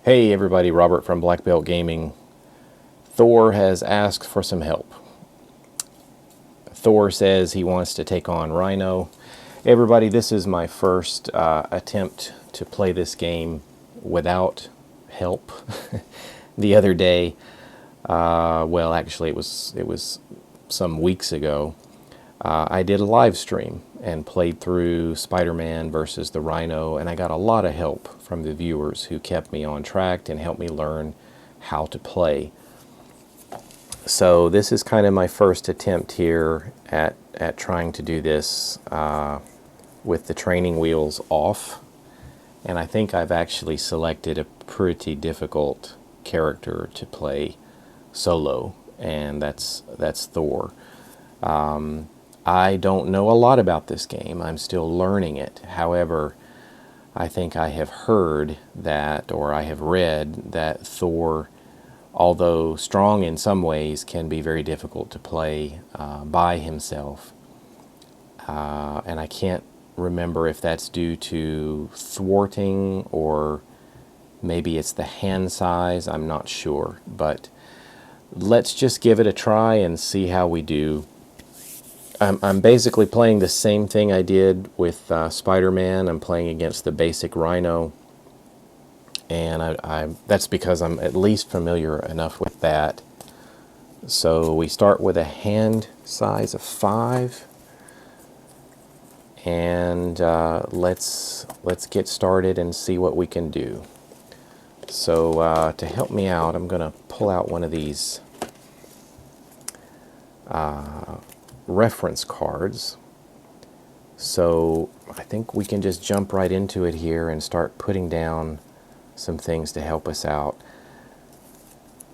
Hey everybody, Robert from Black Belt Gaming. Thor has asked for some help. Thor says he wants to take on Rhino. Everybody, this is my first attempt to play this game without help. The other day, well actually it was some weeks ago, I did a live stream and played through Spider-Man versus the Rhino, and I got a lot of help from the viewers who kept me on track and helped me learn how to play. So this is kind of my first attempt here at trying to do this with the training wheels off, and I think I've actually selected a pretty difficult character to play solo, and that's Thor. I don't know a lot about this game. I'm still learning it. However, I think I have heard that, or I have read that Thor, although strong in some ways, can be very difficult to play by himself. And I can't remember if that's due to thwarting or maybe it's the hand size. I'm not sure. But let's just give it a try and see how we do. I'm basically playing the same thing I did with Spider-Man. I'm playing against the basic Rhino, and that's because I'm at least familiar enough with that. So we start with a hand size of 5, and let's get started and see what we can do. So to help me out, I'm going to pull out one of these reference cards. So I think we can just jump right into it here and start putting down some things to help us out.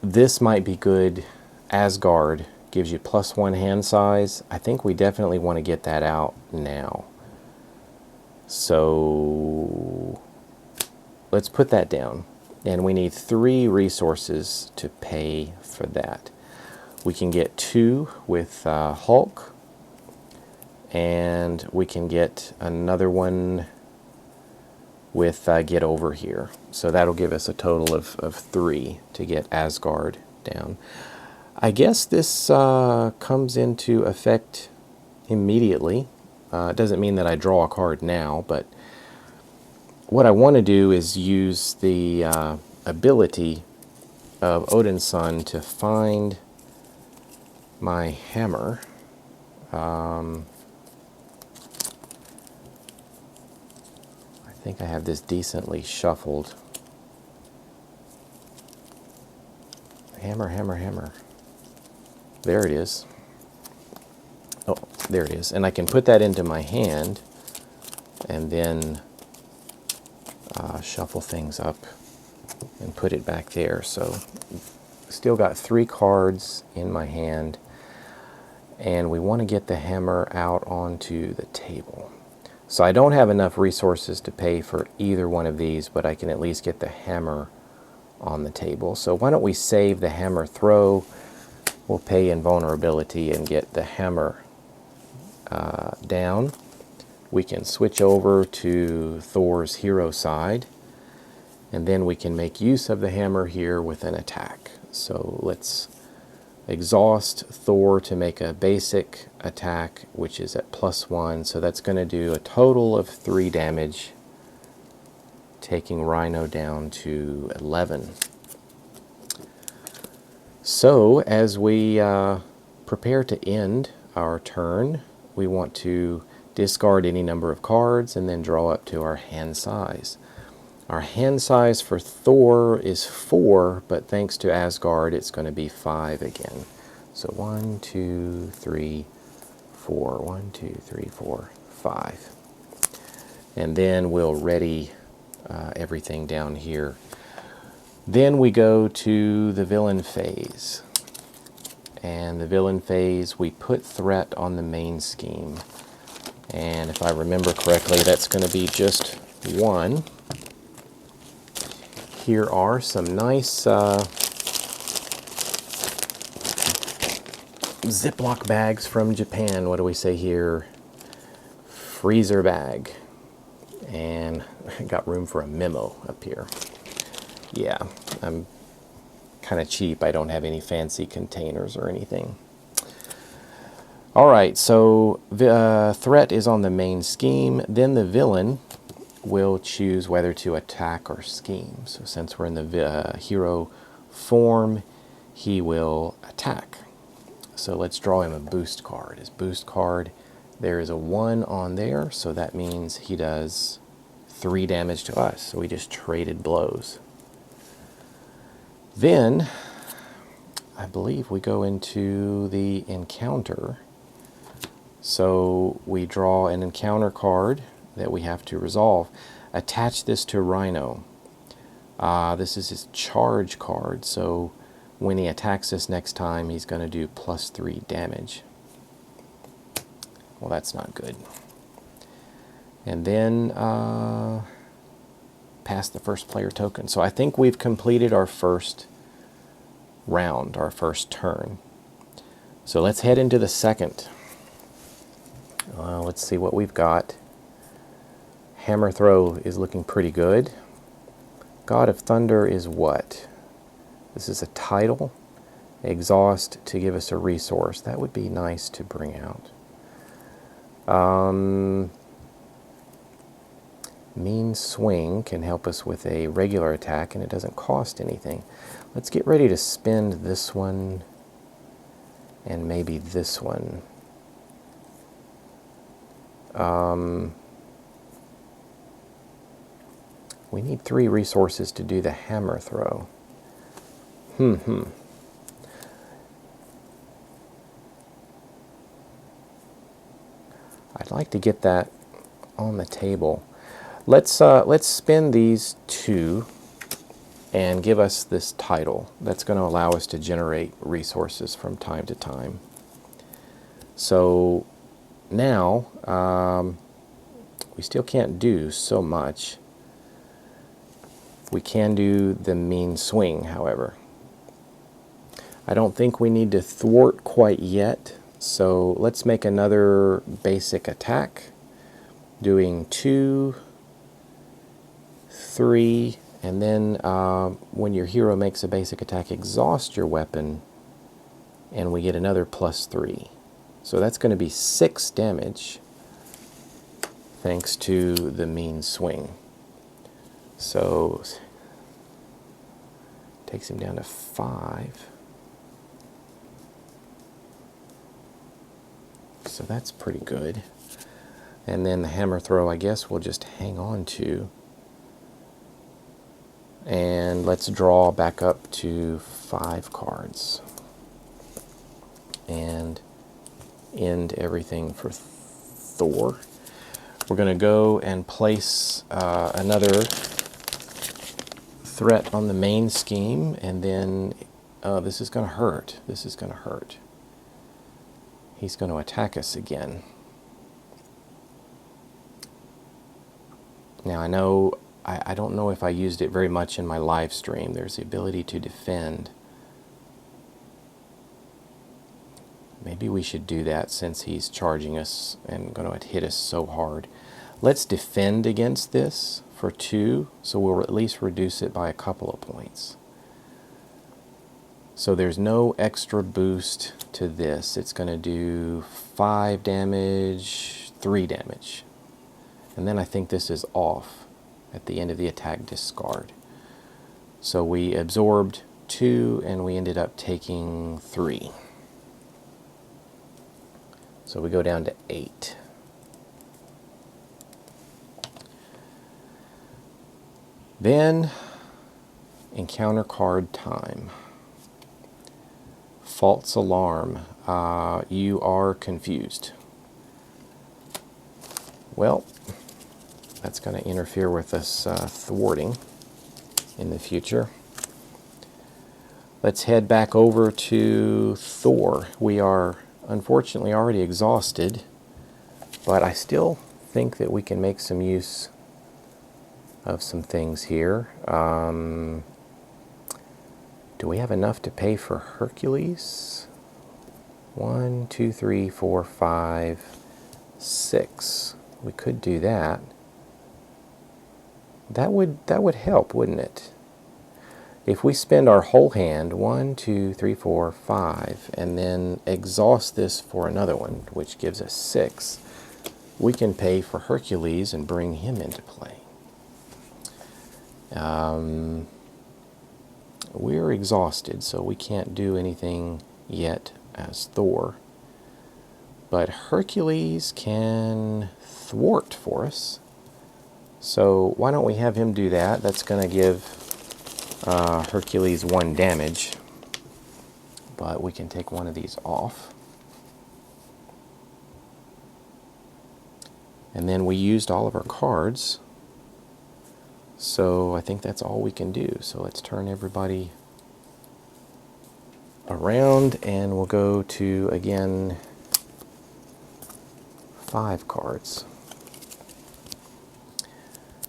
This might be good. Asgard gives you +1 hand size. I think we definitely want to get that out now. So let's put that down. And we need 3 resources to pay for that. We can get 2 with Hulk, and we can get another one with Get Over Here. So that'll give us a total of 3 to get Asgard down. I guess this comes into effect immediately. It doesn't mean that I draw a card now, but what I want to do is use the ability of Odin's Son to find my hammer. I think I have this decently shuffled. Hammer, hammer, hammer. There it is. Oh, there it is. And I can put that into my hand and then shuffle things up and put it back there. So still got 3 cards in my hand, and we want to get the hammer out onto the table. So I don't have enough resources to pay for either one of these, but I can at least get the hammer on the table. So why don't we save the hammer throw? We'll pay invulnerability and get the hammer down. We can switch over to Thor's hero side, and then we can make use of the hammer here with an attack. So let's exhaust Thor to make a basic attack, which is at +1. So that's going to do a total of 3 damage, taking Rhino down to 11. So as we prepare to end our turn, we want to discard any number of cards and then draw up to our hand size. Our hand size for Thor is 4, but thanks to Asgard, it's going to be 5 again. So 1, 2, 3, 4. 1, 2, 3, 4, 5. And then we'll ready everything down here. Then we go to the villain phase. And the villain phase, we put threat on the main scheme. And if I remember correctly, that's going to be just 1. Here are some nice Ziploc bags from Japan. What do we say here? Freezer bag. And I got room for a memo up here. Yeah, I'm kind of cheap. I don't have any fancy containers or anything. All right, so the threat is on the main scheme. Then the villain will choose whether to attack or scheme. So since we're in the hero form, he will attack. So let's draw him a boost card. His boost card, there is a 1 on there, so that means he does 3 damage to us. So we just traded blows. Then, I believe we go into the encounter. So we draw an encounter card that we have to resolve. Attach this to Rhino. This is his charge card, so when he attacks us next time, he's going to do +3 damage. Well, that's not good. And then pass the first player token. So I think we've completed our first round, our first turn. So let's head into the second. Let's see what we've got. Hammer throw is looking pretty good. God of Thunder is what? This is a title. Exhaust to give us a resource. That would be nice to bring out. Mean Swing can help us with a regular attack, and it doesn't cost anything. Let's get ready to spend this one and maybe this one. We need 3 resources to do the hammer throw. I'd like to get that on the table. Let's spend these 2 and give us this title. That's going to allow us to generate resources from time to time. So now we still can't do so much. We can do the Mean Swing, however. I don't think we need to thwart quite yet, so let's make another basic attack, doing 2, 3, and then when your hero makes a basic attack, exhaust your weapon, and we get another +3. So that's going to be 6 damage, thanks to the Mean Swing. So takes him down to 5. So that's pretty good. And then the hammer throw, I guess we'll just hang on to. And let's draw back up to 5 cards. And end everything for Thor. We're going to go and place another threat on the main scheme, and then this is going to hurt. This is going to hurt. He's going to attack us again. Now I know, I don't know if I used it very much in my live stream. There's the ability to defend. Maybe we should do that since he's charging us and going to hit us so hard. Let's defend against this for 2, so we'll at least reduce it by a couple of points. So there's no extra boost to this. It's going to do 5 damage, 3 damage. And then I think this is off at the end of the attack discard. So we absorbed 2 and we ended up taking 3. So we go down to 8. Then, encounter card time. False alarm. You are confused. Well, that's going to interfere with us thwarting in the future. Let's head back over to Thor. We are unfortunately already exhausted, but I still think that we can make some use of some things here. Do we have enough to pay for Hercules? 1, 2, 3, 4, 5, 6. We could do that. That would help, wouldn't it? If we spend our whole hand, 1, 2, 3, 4, 5, and then exhaust this for another one, which gives us 6, we can pay for Hercules and bring him into play. We're exhausted, so we can't do anything yet as Thor. But Hercules can thwart for us. So why don't we have him do that? That's going to give Hercules 1 damage. But we can take one of these off. And then we used all of our cards. So I think that's all we can do. So let's turn everybody around and we'll go to, again, 5 cards.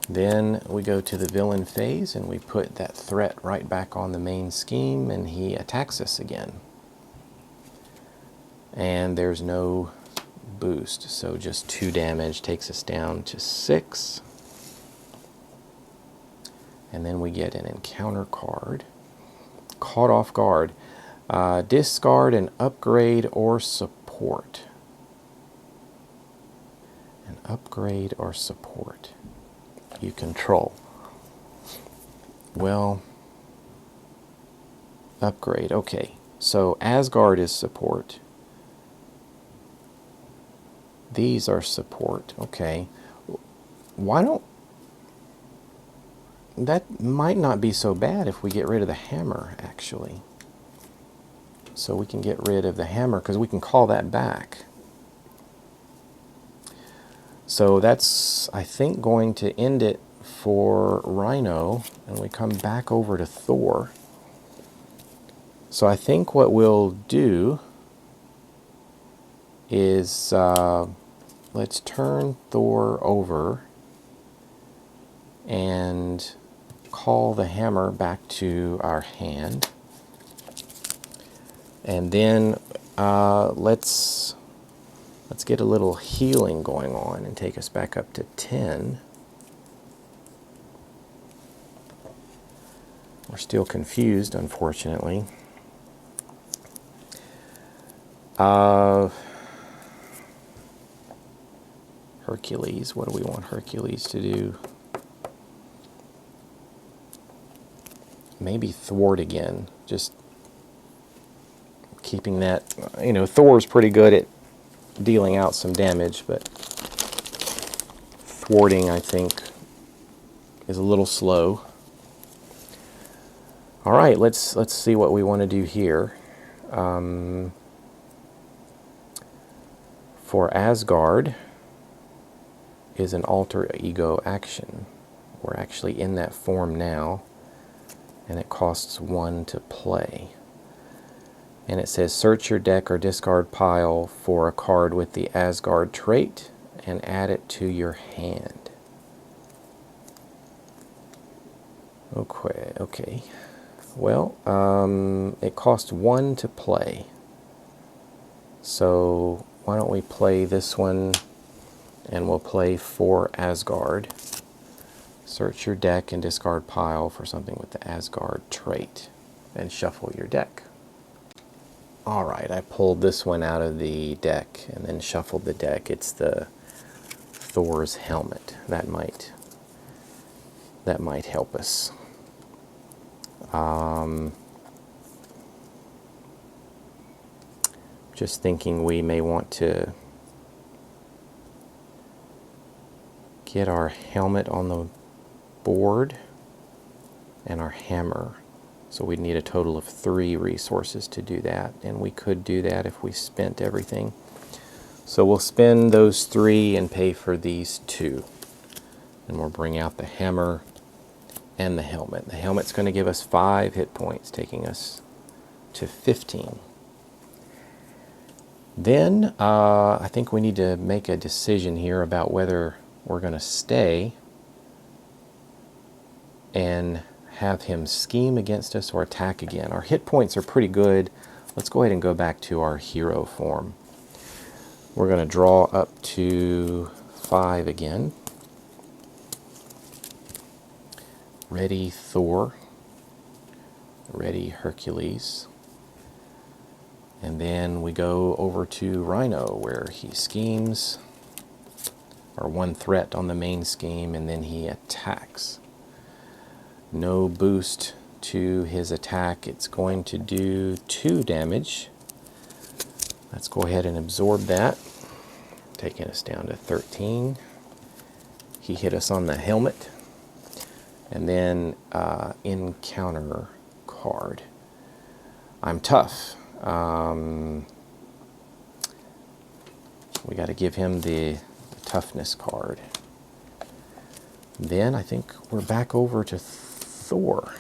Then we go to the villain phase and we put that threat right back on the main scheme and he attacks us again. And there's no boost, so just 2 damage takes us down to 6. And then we get an encounter card. Caught off guard. Discard an upgrade or support. An upgrade or support you control. Well, upgrade. Okay, so Asgard is support. These are support. Okay. Why don't... That might not be so bad if we get rid of the hammer, actually. So we can get rid of the hammer because we can call that back. So that's, I think, going to end it for Rhino, and we come back over to Thor. So I think what we'll do is let's turn Thor over and call the hammer back to our hand. And then let's get a little healing going on and take us back up to 10. We're still confused, unfortunately. Hercules, what do we want Hercules to do? Maybe thwart again, just keeping that, you know, Thor's pretty good at dealing out some damage, but thwarting, I think, is a little slow. All right, let's see what we want to do here. For Asgard is an alter ego action. We're actually in that form now, and it costs 1 to play. And it says search your deck or discard pile for a card with the Asgard trait and add it to your hand. Okay. Well, it costs 1 to play. So why don't we play this one, and we'll play for Asgard. Search your deck and discard pile for something with the Asgard trait and shuffle your deck. Alright, I pulled this one out of the deck and then shuffled the deck. It's the Thor's helmet. That might help us. Just thinking we may want to get our helmet on the board and our hammer. So we'd need a total of 3 resources to do that, and we could do that if we spent everything. So we'll spend those 3 and pay for these 2. And we'll bring out the hammer and the helmet. The helmet's going to give us 5 hit points, taking us to 15. Then I think we need to make a decision here about whether we're going to stay and have him scheme against us or attack again. Our hit points are pretty good. Let's go ahead and go back to our hero form. We're going to draw up to 5 again. Ready, Thor. Ready, Hercules. And then we go over to Rhino, where he schemes, or one threat on the main scheme, and then he attacks. No boost to his attack. It's going to do 2 damage. Let's go ahead and absorb that, taking us down to 13. He hit us on the helmet. And then encounter card. I'm tough. We got to give him the toughness card. Then I think we're back over to Thor.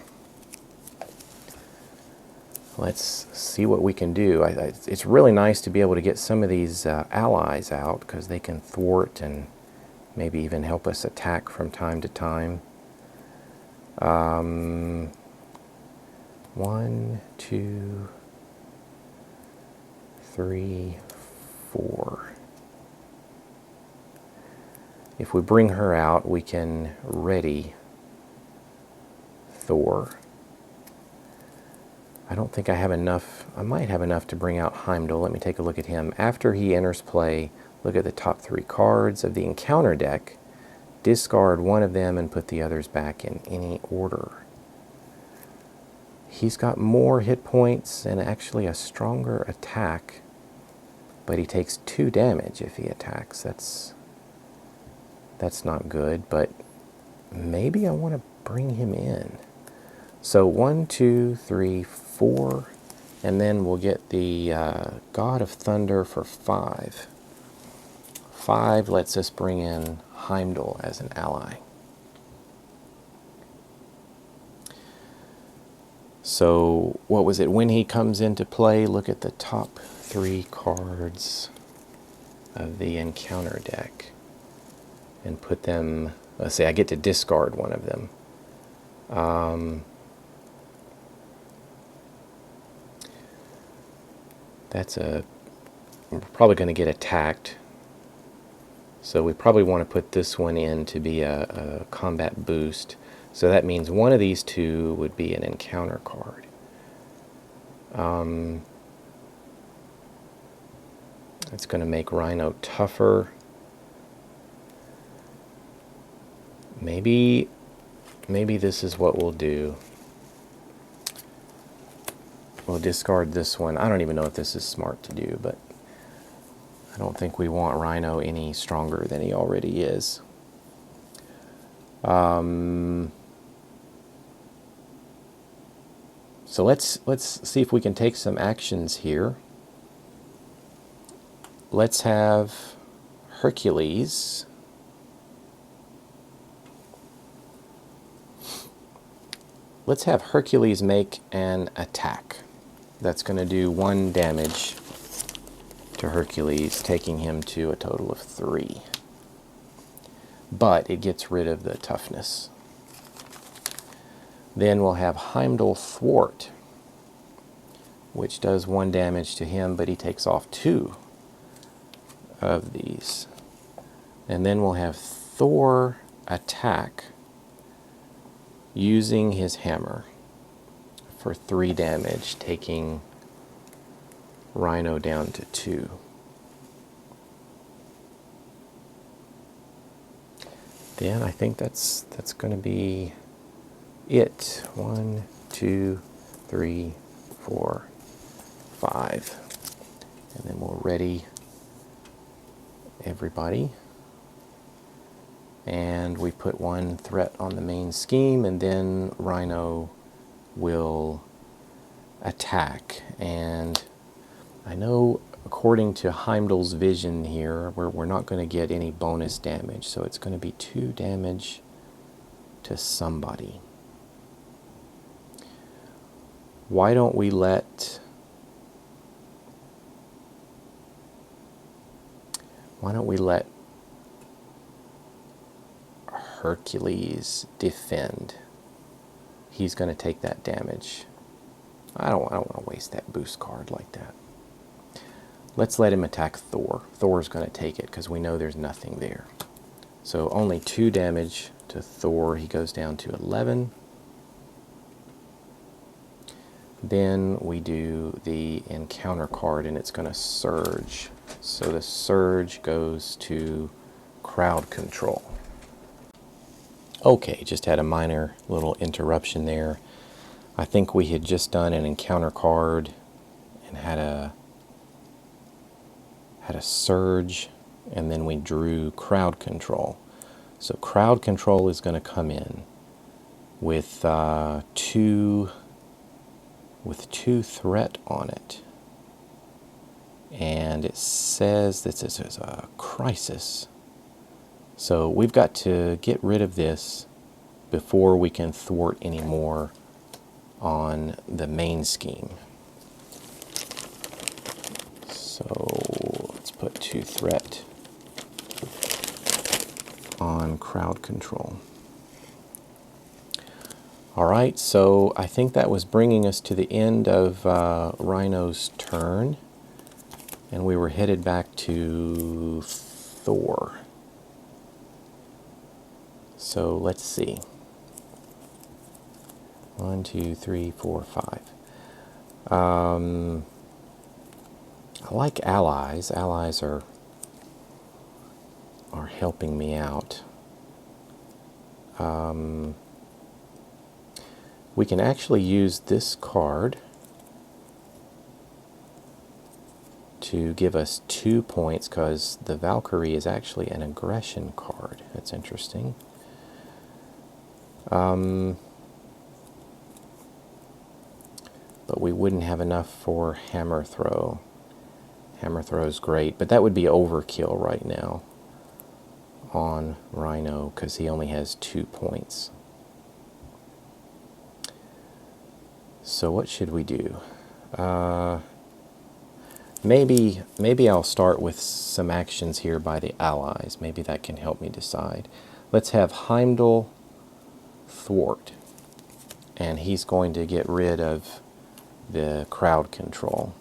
Let's see what we can do. It's really nice to be able to get some of these allies out, because they can thwart and maybe even help us attack from time to time. 1, 2, 3, 4. If we bring her out, we can ready Thor. I don't think I have enough. I might have enough to bring out Heimdall. Let me take a look at him. After he enters play, look at the top 3 cards of the encounter deck. Discard one of them and put the others back in any order. He's got more hit points and actually a stronger attack, but he takes 2 damage if he attacks. That's not good, but maybe I want to bring him in. So 1, 2, 3, 4, and then we'll get the God of Thunder for 5. 5 lets us bring in Heimdall as an ally. So what was it? When he comes into play, look at the top 3 cards of the encounter deck and put them, let's say I get to discard one of them. We're probably going to get attacked. So we probably want to put this one in to be a combat boost. So that means one of these 2 would be an encounter card. It's going to make Rhino tougher. Maybe this is what we'll do. We'll discard this one. I don't even know if this is smart to do, but I don't think we want Rhino any stronger than he already is. So let's see if we can take some actions here. Let's have Hercules. Let's have Hercules make an attack. That's going to do 1 damage to Hercules, taking him to a total of 3. But it gets rid of the toughness. Then we'll have Heimdall thwart, which does 1 damage to him, but he takes off 2 of these. And then we'll have Thor attack using his hammer for 3 damage, taking Rhino down to 2. Then I think that's going to be it. 1, 2, 3, 4, 5. And then we'll ready everybody. And we put 1 threat on the main scheme, and then Rhino will attack. And I know according to Heimdall's vision here, we're not going to get any bonus damage, so it's going to be 2 damage to somebody. Why don't we let Hercules defend? He's going to take that damage. I don't want to waste that boost card like that. Let's let him attack Thor. Thor's going to take it because we know there's nothing there. So only 2 damage to Thor. He goes down to 11. Then we do the encounter card, and it's going to surge. So the surge goes to crowd control. Okay, just had a minor little interruption there. I think we had just done an encounter card and had a surge, and then we drew crowd control. So crowd control is going to come in with two threat on it, and it says this is a crisis. So we've got to get rid of this before we can thwart any more on the main scheme. So let's put 2 threat on crowd control. All right, so I think that was bringing us to the end of Rhino's turn, and we were headed back to Thor. So let's see. 1, 2, 3, 4, 5. I like allies. Allies are helping me out. We can actually use this card to give us 2 points, because the Valkyrie is actually an aggression card. That's interesting. But we wouldn't have enough for hammer throw. Hammer throw is great, but that would be overkill right now on Rhino, because he only has 2 points. So what should we do? Maybe I'll start with some actions here by the allies. Maybe that can help me decide. Let's have Heimdall thwart, and he's going to get rid of the crowd control,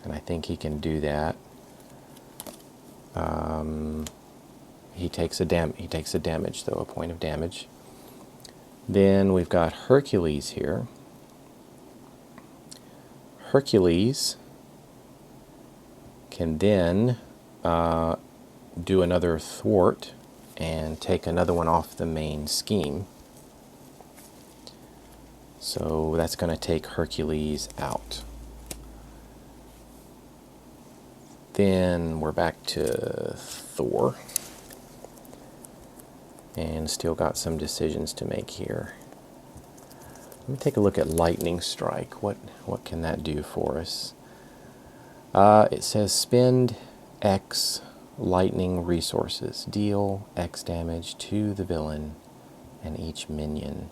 and I think he can do that. He takes a damage though, a point of damage. Then we've got Hercules here. Hercules can then do another thwart and take another one off the main scheme. So that's going to take Hercules out. Then we're back to Thor. And still got some decisions to make here. Let me take a look at Lightning Strike. What can that do for us? It says spend X lightning resources. Deal X damage to the villain and each minion.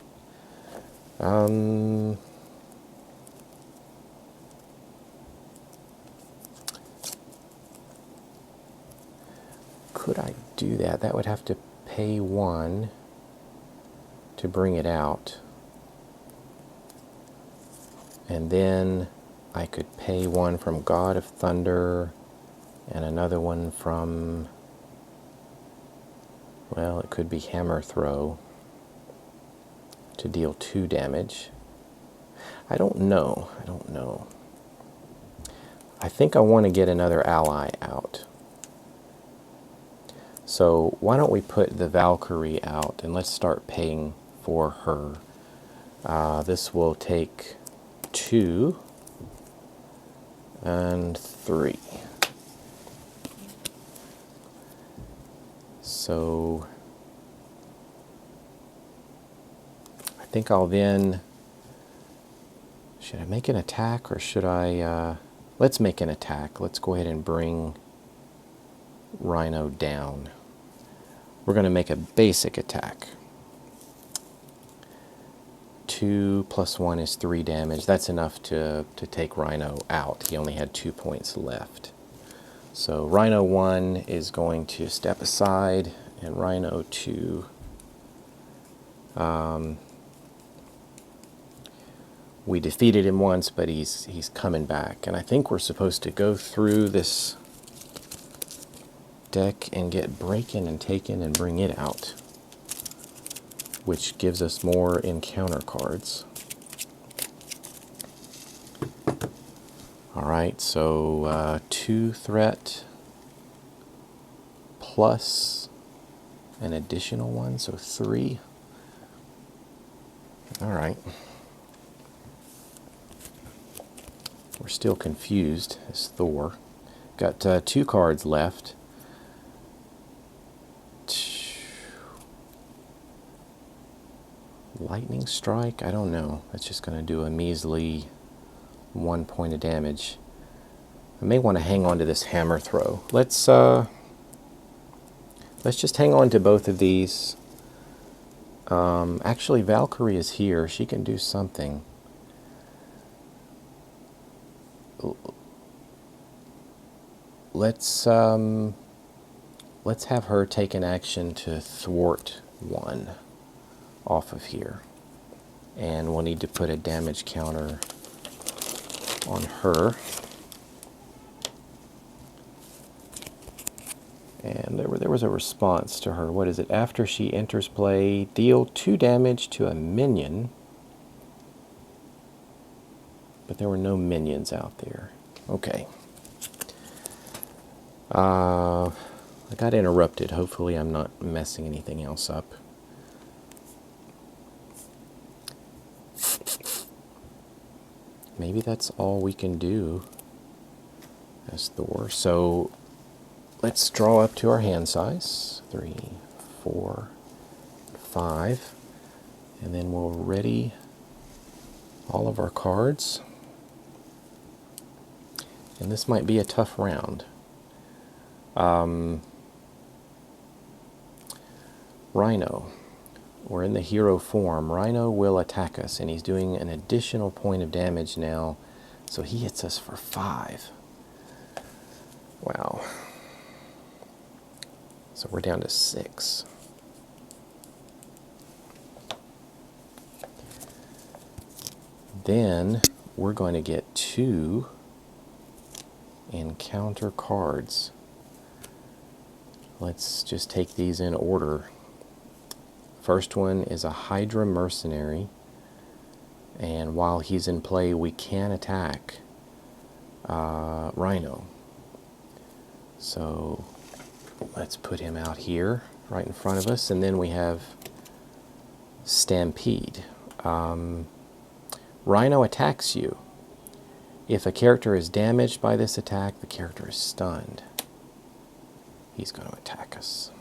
Could I do that? That would have to pay 1 to bring it out. And then I could pay 1 from God of Thunder and another one from, well, it could be Hammer Throw to deal 2 damage. I don't know. I think I want to get another ally out. So why don't we put the Valkyrie out and let's start paying for her. This will take 2 and 3. So I think I'll then, should I make an attack or should I, let's make an attack. Let's go ahead and bring Rhino down. We're going to make a basic attack. 2 + 1 is 3 damage. That's enough to take Rhino out. He only had 2 points left. So Rhino 1 is going to step aside, and Rhino 2 we defeated him once, but he's coming back. And I think we're supposed to go through this deck and get Breakin' and Taken and bring it out, which gives us more encounter cards. Alright, so 2 threat plus an additional one, so 3. Alright. We're still confused as Thor. Got 2 cards left. Lightning strike? I don't know. That's just going to do a measly 1 point of damage. I may want to hang on to this hammer throw. Let's just hang on to both of these. Actually, Valkyrie is here. She can do something. Let's have her take an action to thwart 1 off of here. And we'll need to put a damage counter on her. And there was a response to her. What is it? After she enters play, deal 2 damage to a minion. But there were no minions out there. Okay. I got interrupted. Hopefully I'm not messing anything else up. Maybe that's all we can do as Thor. So let's draw up to our hand size. 3, 4, 5. And then we'll ready all of our cards. And this might be a tough round. Rhino. We're in the hero form. Rhino will attack us, and he's doing an additional point of damage now. So he hits us for 5. Wow. So we're down to 6. Then we're going to get 2 encounter cards. Let's just take these in order. First one is a Hydra mercenary, and while he's in play we can attack Rhino. So let's put him out here right in front of us, and then we have Stampede. Rhino attacks you. If a character is damaged by this attack, the character is stunned. He's going to attack us.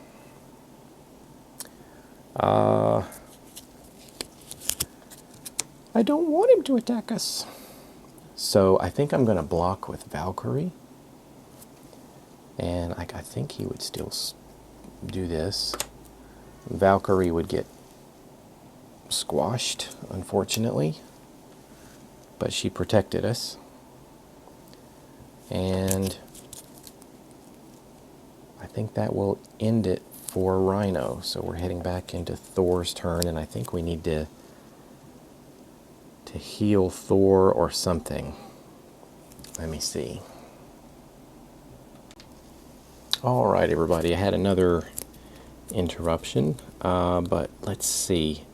I don't want him to attack us. So I think I'm going to block with Valkyrie. And I think he would still do this. Valkyrie would get squashed, unfortunately. But she protected us. And I think that will end it for Rhino. So we're heading back into Thor's turn, and I think we need to heal Thor or something. Let me see. All right, everybody. I had another interruption, but let's see.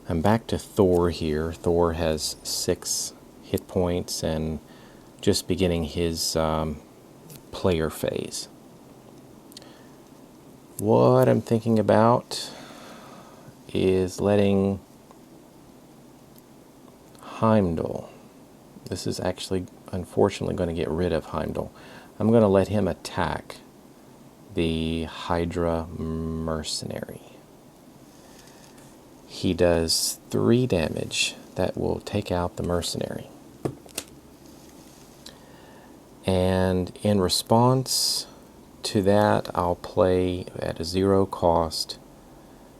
I'm back to Thor here. Thor has 6 hit points and just beginning his player phase. What I'm thinking about is letting Heimdall. This is actually, unfortunately, going to get rid of Heimdall. I'm going to let him attack the Hydra mercenary. He does 3 damage. That will take out the mercenary. And in response to that, I'll play at a 0 cost,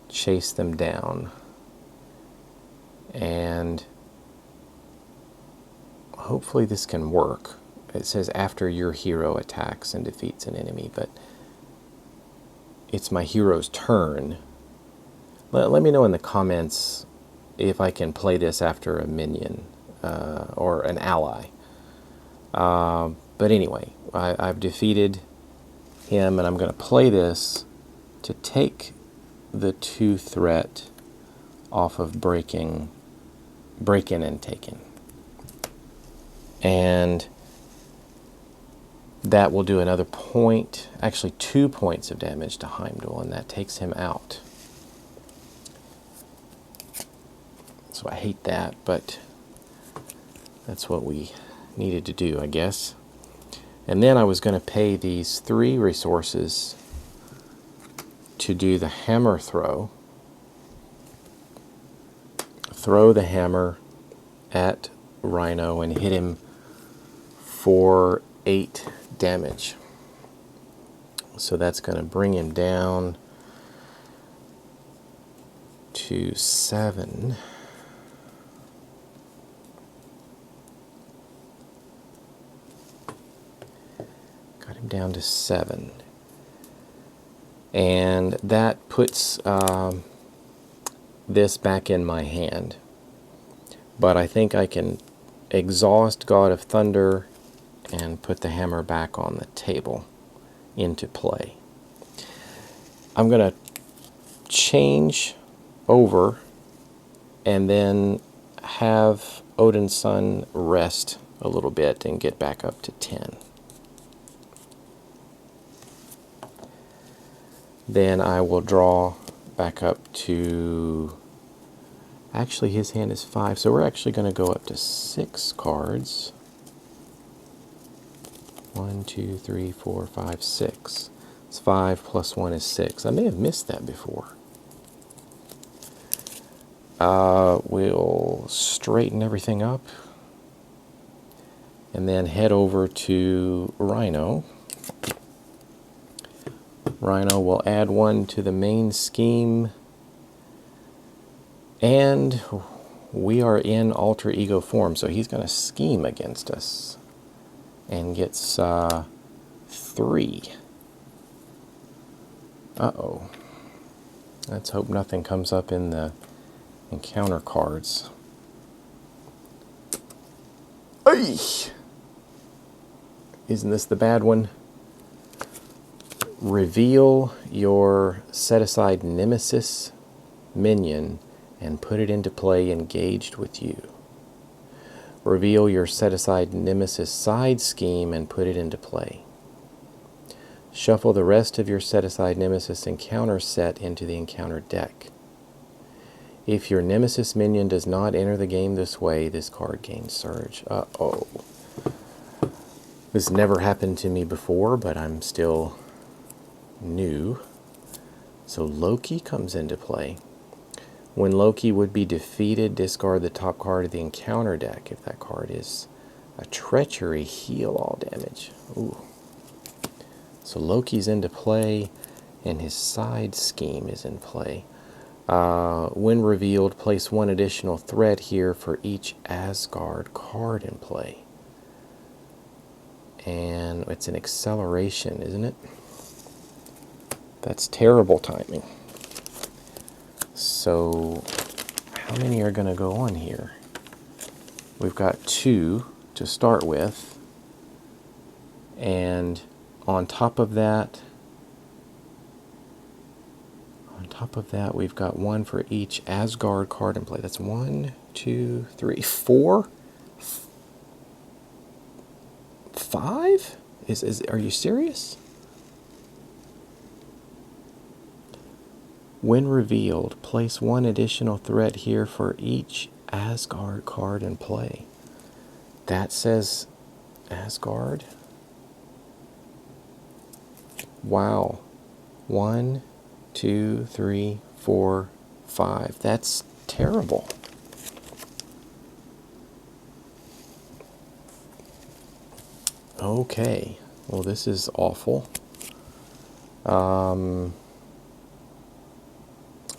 chase them down. And hopefully this can work. It says after your hero attacks and defeats an enemy, but it's my hero's turn. Let me know in the comments if I can play this after a minion or an ally. But anyway, I've defeated him, and I'm going to play this to take the 2 threat off of break-in and taken. And That will do another point, actually 2 points of damage to Heimdall, and that takes him out. So I hate that, but that's what we needed to do, I guess. And then I was going to pay these 3 resources to do the hammer throw. Throw the hammer at Rhino and hit him for 8 damage. So that's going to bring him down to 7. Got him down to 7. And that puts this back in my hand. But I think I can exhaust God of Thunder and put the hammer back on the table into play. I'm going to change over and then have Odin's Son rest a little bit and get back up to 10. Then I will draw back up to, actually his hand is 5, so we're actually going to go up to 6 cards. 1, 2, 3, 4, 5, 6. It's 5 plus 1 is 6. I may have missed that before. We'll straighten everything up and then head over to Rhino. Rhino will add 1 to the main scheme, and we are in alter ego form, so he's going to scheme against us and gets 3. Uh-oh. Let's hope nothing comes up in the encounter cards. Ay! Isn't this the bad one? Reveal your set-aside nemesis minion and put it into play engaged with you. Reveal your set-aside nemesis side scheme and put it into play. Shuffle the rest of your set-aside nemesis encounter set into the encounter deck. If your nemesis minion does not enter the game this way, this card gains surge. Uh-oh. This never happened to me before, but I'm still new. So Loki comes into play. When Loki would be defeated, discard the top card of the encounter deck. If that card is a treachery, heal all damage. Ooh. So Loki's into play, and his side scheme is in play. When revealed, place 1 additional threat here for each Asgard card in play. And it's an acceleration, isn't it? That's terrible timing. So how many are going to go on here? We've got 2 to start with. And on top of that, we've got 1 for each Asgard card in play. That's 1, 2, 3, 4, 5? Are you serious? When revealed, place 1 additional threat here for each Asgard card in play. That says Asgard. Wow. 1, 2, 3, 4, 5. That's terrible. Okay. Well, this is awful.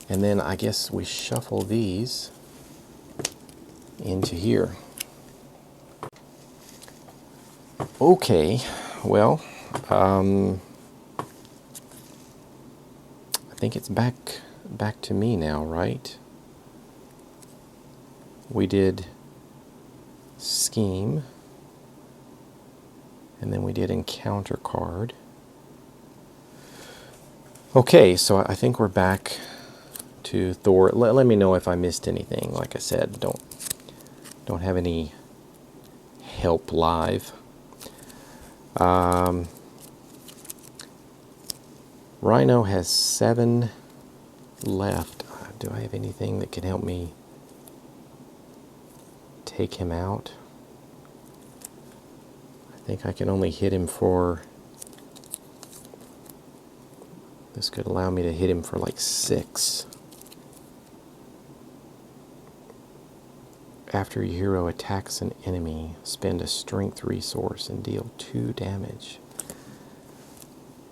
And then I guess we shuffle these into here. Okay. Well, I think it's back to me now, right? We did scheme, and then we did encounter card. Okay, so I think we're back to Thor. Let me know if I missed anything. Like I said, don't have any help live. Rhino has 7 left. Do I have anything that can help me take him out? I think I can only hit him for... This could allow me to hit him for like 6. After your hero attacks an enemy, spend a strength resource and deal 2 damage.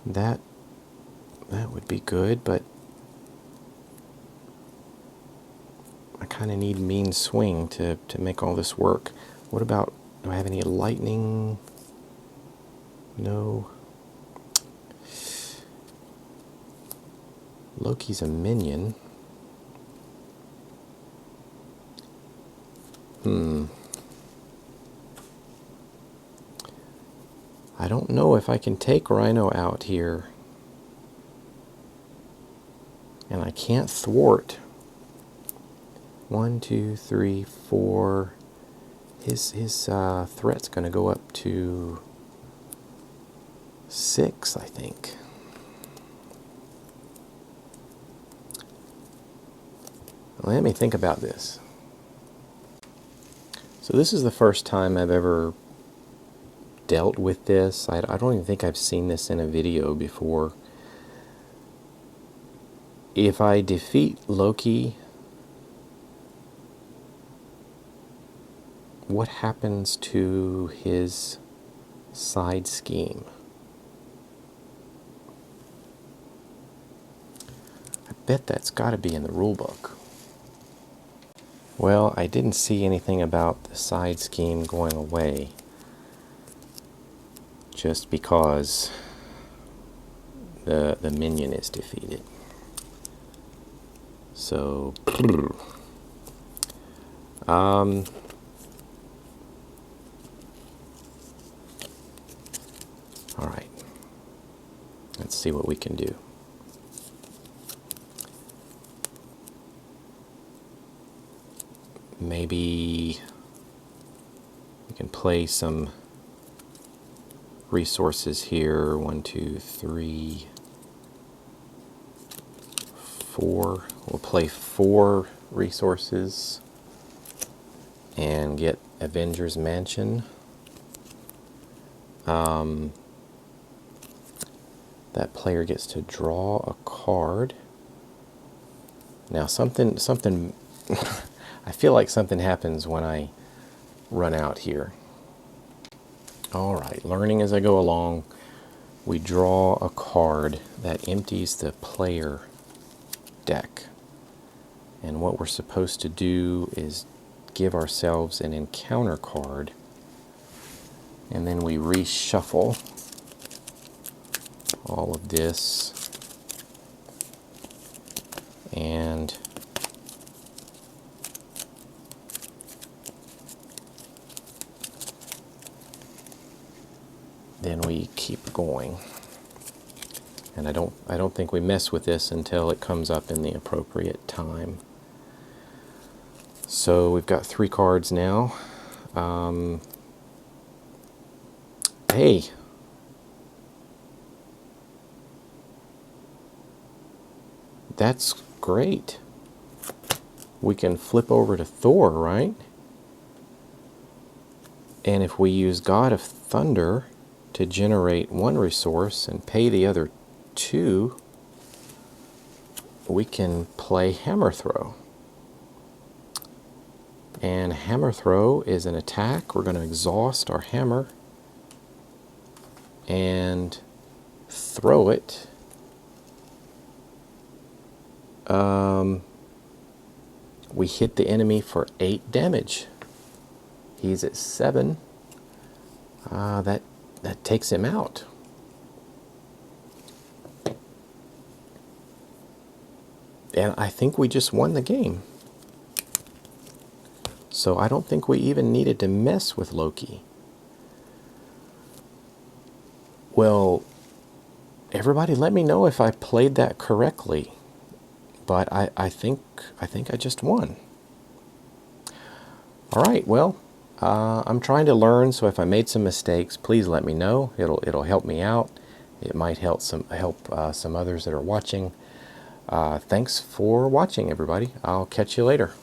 That would be good, but I kind of need mean swing to make all this work. What about, do I have any lightning? No. Loki's a minion. I don't know if I can take Rhino out here. And I can't thwart. 1, 2, 3, 4. His threat's going to go up to 6, I think. Let me think about this. So this is the first time I've ever dealt with this. I don't even think I've seen this in a video before. If I defeat Loki, what happens to his side scheme? I bet that's got to be in the rule book. Well, I didn't see anything about the side scheme going away, just because the minion is defeated. So, all right. Let's see what we can do. Maybe we can play some resources here. 1, 2, 3, 4. We'll play 4 resources and get Avengers Mansion. That player gets to draw a card. Now something I feel like something happens when I run out here. All right, learning as I go along. We draw a card that empties the player deck. And what we're supposed to do is give ourselves an encounter card. And then we reshuffle all of this. And then we keep going. And I don't think we mess with this until it comes up in the appropriate time. So we've got 3 cards now. Hey. That's great. We can flip over to Thor, right? And if we use God of Thunder to generate 1 resource and pay the other 2, we can play Hammer Throw. And Hammer Throw is an attack. We're going to exhaust our hammer and throw it. We hit the enemy for 8 damage. He's at 7. That takes him out. And I think we just won the game. So I don't think we even needed to mess with Loki. Well, everybody let me know if I played that correctly. But I think I just won. All right, well, I'm trying to learn, so if I made some mistakes, please let me know. It'll help me out. It might help some others that are watching. Thanks for watching, everybody. I'll catch you later.